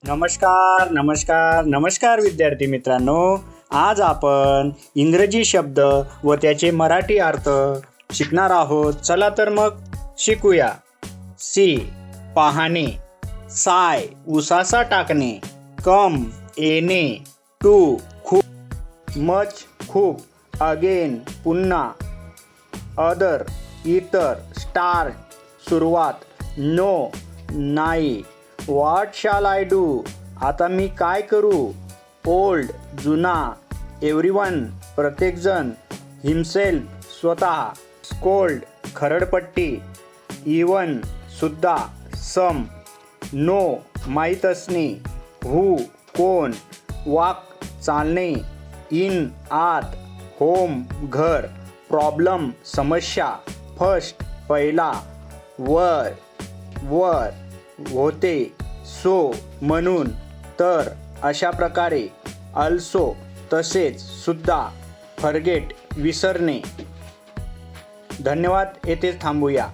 नमस्कार नमस्कार नमस्कार विद्यार्थी मित्रांनो, आज आपण इंग्रजी शब्द व त्याचे मराठी अर्थ शिकणार आहोत. चला तर मग शिकूया. सी पाहणे, साय उसासा टाकणे, कम येणे, टू खूप, मच खूप, अगेन पुन्हा, अदर इतर, स्टार्ट सुरुवात, नो नाही, व्हॉट शाल आय डू आता मी काय करू, ओल्ड जुना, एव्हरीवन प्रत्येकजण, हिमसेल्फ स्वतः, स्कोल्ड खरडपट्टी, इवन सुद्धा, सम नो माहीत असणे, हू कोण, वॉक चालणे, इन आत, होम घर, प्रॉब्लेम समस्या, फर्स्ट पहिला, वर वर होते, सो म्हणून, तर अशा प्रकारे, अल्सो तसेच सुद्धा, फॉरगेट विसरणे. धन्यवाद. येथेच थांबूया.